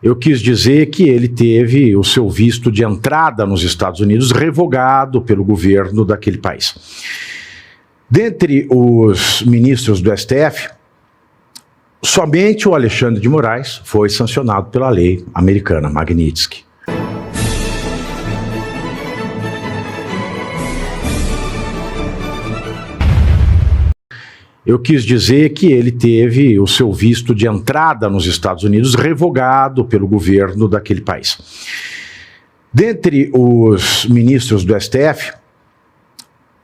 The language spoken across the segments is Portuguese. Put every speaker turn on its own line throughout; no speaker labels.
Eu quis dizer que ele teve o seu visto de entrada nos Estados Unidos revogado pelo governo daquele país. Dentre os ministros do STF, somente o Alexandre de Moraes foi sancionado pela lei americana, Magnitsky. Eu quis dizer que ele teve o seu visto de entrada nos Estados Unidos revogado pelo governo daquele país. Dentre os ministros do STF,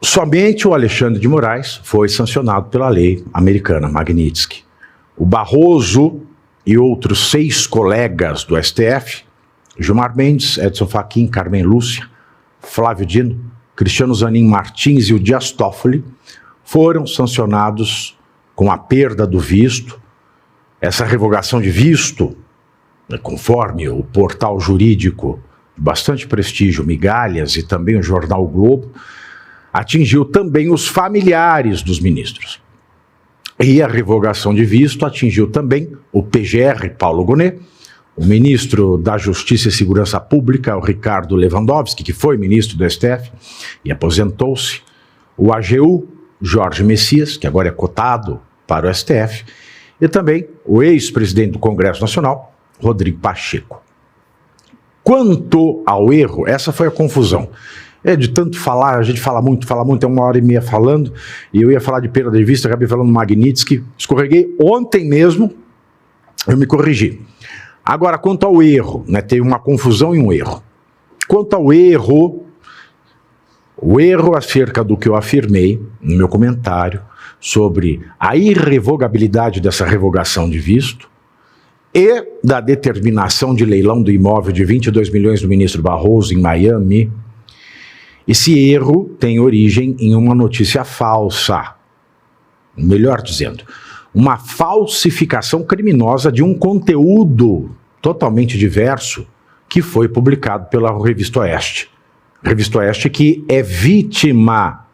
somente o Alexandre de Moraes foi sancionado pela lei americana, Magnitsky. O Barroso e outros 6 colegas do STF, Gilmar Mendes, Edson Fachin, Carmen Lúcia, Flávio Dino, Cristiano Zanin Martins e o Dias Toffoli, foram sancionados com a perda do visto. Essa revogação de visto, conforme o portal jurídico de bastante prestígio, Migalhas, e também o jornal o Globo, atingiu também os familiares dos ministros. E a revogação de visto atingiu também o PGR, Paulo Gonet, o ministro da Justiça e Segurança Pública, o Ricardo Lewandowski, que foi ministro do STF e aposentou-se, o AGU, Jorge Messias, que agora é cotado para o STF, e também o ex-presidente do Congresso Nacional, Rodrigo Pacheco. Quanto ao erro, essa foi a confusão. De tanto falar, a gente fala muito, é 1h30 falando, e eu ia falar de perda de vista, acabei falando Magnitsky, escorreguei ontem mesmo, eu me corrigi. Agora, quanto ao erro, teve uma confusão e um erro. Quanto ao erro, o erro acerca do que eu afirmei no meu comentário sobre a irrevogabilidade dessa revogação de visto e da determinação de leilão do imóvel de 22 milhões do ministro Barroso em Miami, esse erro tem origem em uma notícia falsa. Melhor dizendo, uma falsificação criminosa de um conteúdo totalmente diverso que foi publicado pela Revista Oeste. Revista Oeste que é vítima,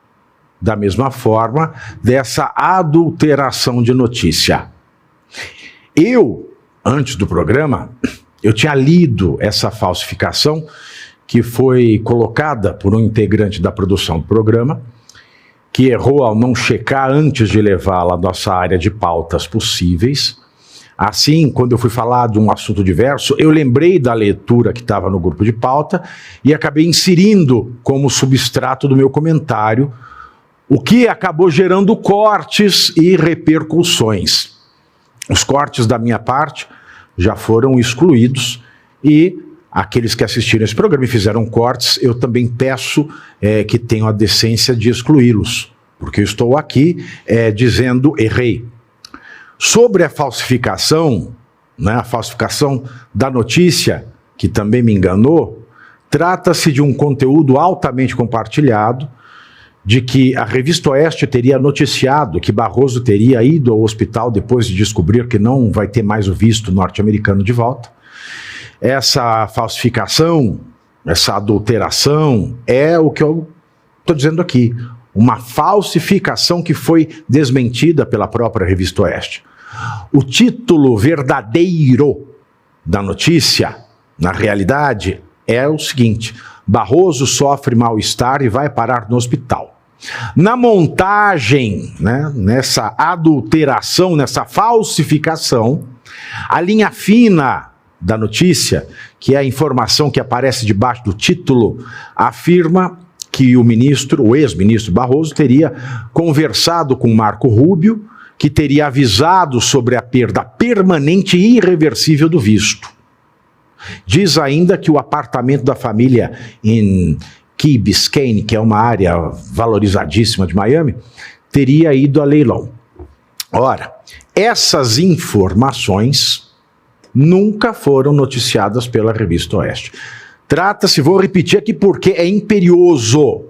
da mesma forma, dessa adulteração de notícia. Eu, antes do programa, eu tinha lido essa falsificação que foi colocada por um integrante da produção do programa, que errou ao não checar antes de levá-la à nossa área de pautas possíveis. Assim, quando eu fui falar de um assunto diverso, eu lembrei da leitura que estava no grupo de pauta e acabei inserindo como substrato do meu comentário, o que acabou gerando cortes e repercussões. Os cortes da minha parte já foram excluídos e aqueles que assistiram esse programa e fizeram cortes, eu também peço que tenham a decência de excluí-los, porque eu estou aqui dizendo errei. Sobre a falsificação, a falsificação da notícia, que também me enganou, trata-se de um conteúdo altamente compartilhado, de que a Revista Oeste teria noticiado que Barroso teria ido ao hospital depois de descobrir que não vai ter mais o visto norte-americano de volta. Essa falsificação, essa adulteração, é o que eu estou dizendo aqui, uma falsificação que foi desmentida pela própria Revista Oeste. O título verdadeiro da notícia, na realidade, é o seguinte: Barroso sofre mal-estar e vai parar no hospital. Na montagem, nessa adulteração, nessa falsificação, a linha fina da notícia, que é a informação que aparece debaixo do título, afirma que o ex-ministro Barroso teria conversado com Marco Rubio, que teria avisado sobre a perda permanente e irreversível do visto. Diz ainda que o apartamento da família em Key Biscayne, que é uma área valorizadíssima de Miami, teria ido a leilão. Ora, essas informações nunca foram noticiadas pela Revista Oeste. Trata-se, vou repetir aqui porque é imperioso,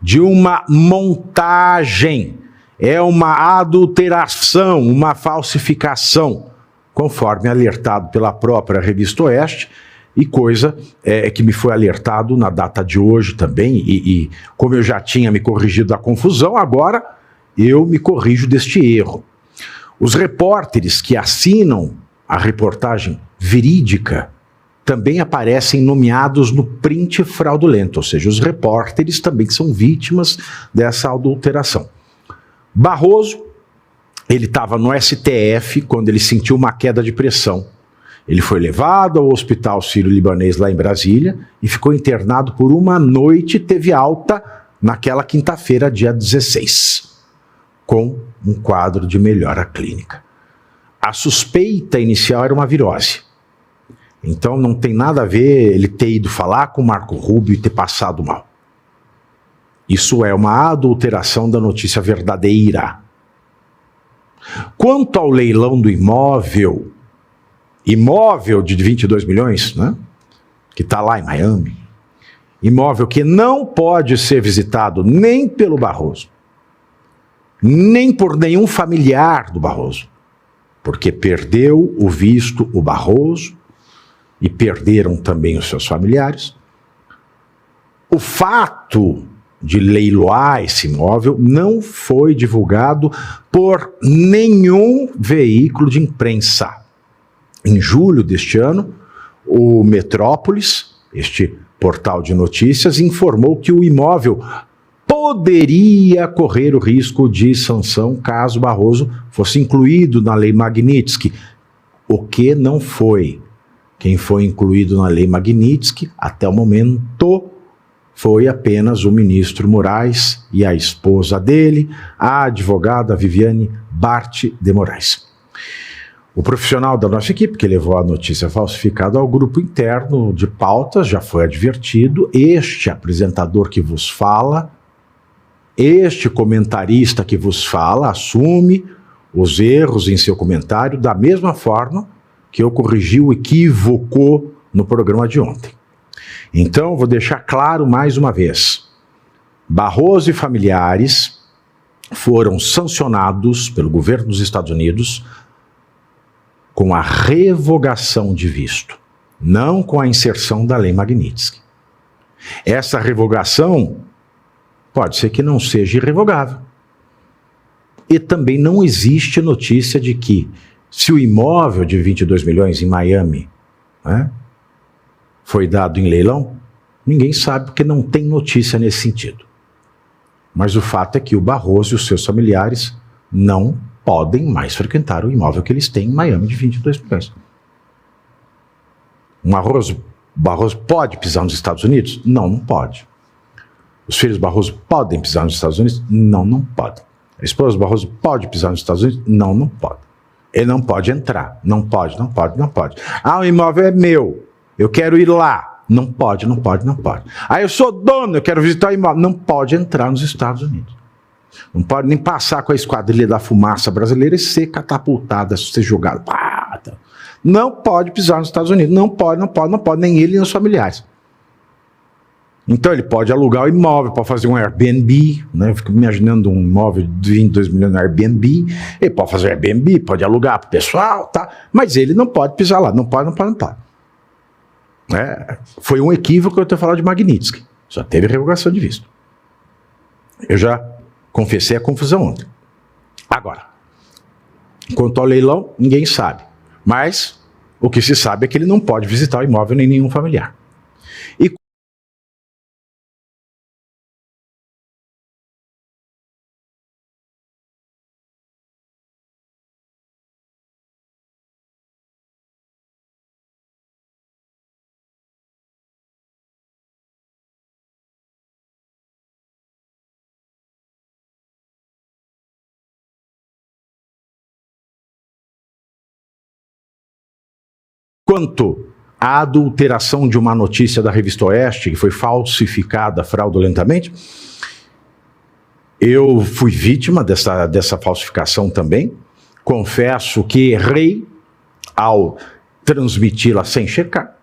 de uma montagem, é uma adulteração, uma falsificação, conforme alertado pela própria Revista Oeste, e coisa que me foi alertado na data de hoje também, e como eu já tinha me corrigido da confusão, agora eu me corrijo deste erro. Os repórteres que assinam a reportagem verídica também aparecem nomeados no print fraudulento, ou seja, os repórteres também são vítimas dessa adulteração. Barroso, ele estava no STF quando ele sentiu uma queda de pressão. Ele foi levado ao Hospital Sírio-Libanês lá em Brasília e ficou internado por uma noite e teve alta naquela quinta-feira, dia 16, com um quadro de melhora clínica. A suspeita inicial era uma virose. Então não tem nada a ver ele ter ido falar com o Marco Rubio e ter passado mal. Isso é uma adulteração da notícia verdadeira. Quanto ao leilão do imóvel de 22 milhões, né, que está lá em Miami, imóvel que não pode ser visitado nem pelo Barroso, nem por nenhum familiar do Barroso, porque perdeu o visto o Barroso e perderam também os seus familiares. O fato de leiloar esse imóvel não foi divulgado por nenhum veículo de imprensa. Em julho deste ano, o Metrópolis, este portal de notícias, informou que o imóvel poderia correr o risco de sanção caso Barroso fosse incluído na Lei Magnitsky, o que não foi. Quem foi incluído na Lei Magnitsky, até o momento, foi apenas o ministro Moraes e a esposa dele, a advogada Viviane Bart de Moraes. O profissional da nossa equipe, que levou a notícia falsificada ao grupo interno de pautas, já foi advertido. Este apresentador que vos fala, este comentarista que vos fala, assume os erros em seu comentário da mesma forma que eu corrigi o equívoco no programa de ontem. Então, vou deixar claro mais uma vez. Barroso e familiares foram sancionados pelo governo dos Estados Unidos com a revogação de visto, não com a inserção da Lei Magnitsky. Essa revogação pode ser que não seja irrevogável. E também não existe notícia de que, se o imóvel de 22 milhões em Miami, né, foi dado em leilão, ninguém sabe porque não tem notícia nesse sentido. Mas o fato é que o Barroso e os seus familiares não podem mais frequentar o imóvel que eles têm em Miami de 22 milhões. Barroso pode pisar nos Estados Unidos? Não, não pode. Os filhos Barroso podem pisar nos Estados Unidos? Não, não podem. A esposa Barroso pode pisar nos Estados Unidos? Não, não pode. Ele não pode entrar. Não pode, não pode, não pode. Ah, o imóvel é meu. Eu quero ir lá. Não pode, não pode, não pode. Ah, eu sou dono, eu quero visitar o imóvel. Não pode entrar nos Estados Unidos. Não pode nem passar com a esquadrilha da fumaça brasileira e ser catapultada, ser jogado. Não pode pisar nos Estados Unidos. Não pode, não pode, não pode. Nem ele nem os familiares. Então ele pode alugar o imóvel, pode fazer um Airbnb, né? Eu fico imaginando um imóvel de 22 milhões no Airbnb. Ele pode fazer Airbnb, pode alugar para o pessoal, tá? Mas ele não pode pisar lá. Não pode, não pode, não pode. Foi um equívoco eu ter falado de Magnitsky. Só teve revogação de visto. Eu já confessei a confusão ontem. Agora, quanto ao leilão, ninguém sabe. Mas o que se sabe é que ele não pode visitar o imóvel nem nenhum familiar. E quanto à adulteração de uma notícia da Revista Oeste, que foi falsificada fraudulentamente, eu fui vítima dessa falsificação também. Confesso que errei ao transmiti-la sem checar.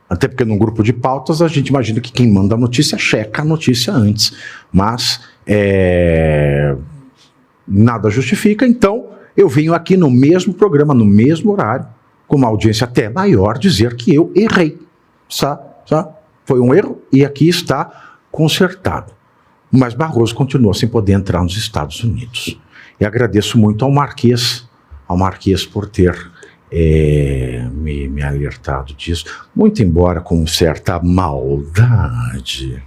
Até porque num grupo de pautas a gente imagina que quem manda a notícia checa a notícia antes. Mas nada justifica, então eu venho aqui no mesmo programa, no mesmo horário, com uma audiência até maior, dizer que eu errei. Foi um erro e aqui está consertado. Mas Barroso continua sem poder entrar nos Estados Unidos. E agradeço muito ao Marquês por ter me alertado disso, muito embora com certa maldade.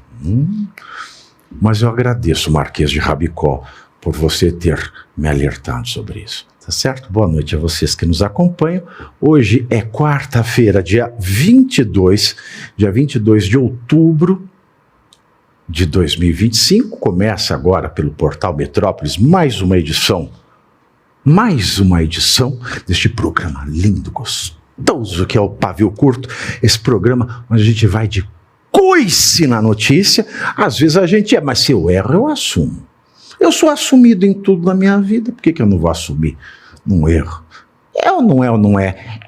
Mas eu agradeço, Marquês de Rabicó, por você ter me alertado sobre isso. Tá certo? Boa noite a vocês que nos acompanham. Hoje é quarta-feira, dia 22 de outubro de 2025. Começa agora pelo Portal Metrópolis mais uma edição deste programa lindo, gostoso, que é o Pavio Curto. Esse programa onde a gente vai de coice na notícia. Às vezes a gente mas se eu erro, eu assumo. Eu sou assumido em tudo na minha vida, por que eu não vou assumir num erro? É ou não é ou não é?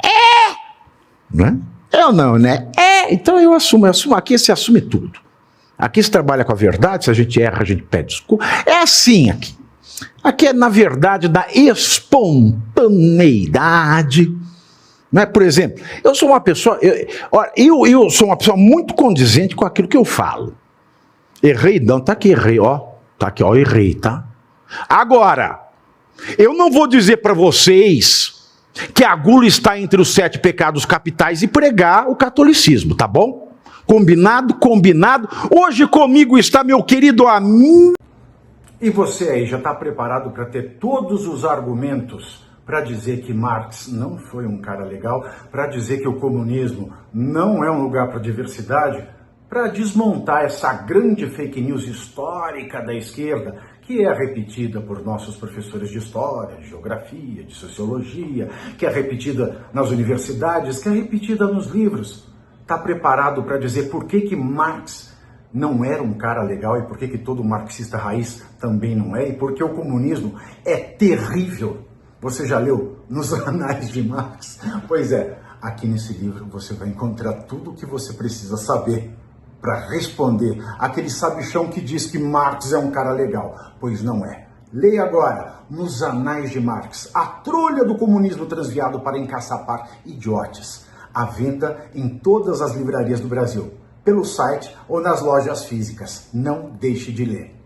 Né? É ou não, né? Então eu assumo. Aqui se assume tudo. Aqui se trabalha com a verdade, se a gente erra, a gente pede desculpa. É assim aqui. Aqui é, na verdade, da espontaneidade. Não é? Por exemplo, eu sou uma pessoa... Eu sou uma pessoa muito condizente com aquilo que eu falo. Errei, não, tá aqui, errei, ó. Tá aqui, ó, errei, tá? Agora, eu não vou dizer para vocês que a gula está entre os 7 pecados capitais e pregar o catolicismo, tá bom? Combinado? Combinado. Hoje comigo está meu querido amigo.
E você aí, já está preparado para ter todos os argumentos para dizer que Marx não foi um cara legal, para dizer que o comunismo não é um lugar para diversidade, para desmontar essa grande fake news histórica da esquerda, que é repetida por nossos professores de história, de geografia, de sociologia, que é repetida nas universidades, que é repetida nos livros. Está preparado para dizer por que Marx não era um cara legal e por que todo marxista raiz também não é, e por que o comunismo é terrível? Você já leu nos Anais de Marx? Pois é, aqui nesse livro você vai encontrar tudo o que você precisa saber para responder aquele sabichão que diz que Marx é um cara legal, pois não é. Leia agora, nos Anais de Marx, a trolha do comunismo transviado para encaçapar idiotes. À venda em todas as livrarias do Brasil, pelo site ou nas lojas físicas. Não deixe de ler.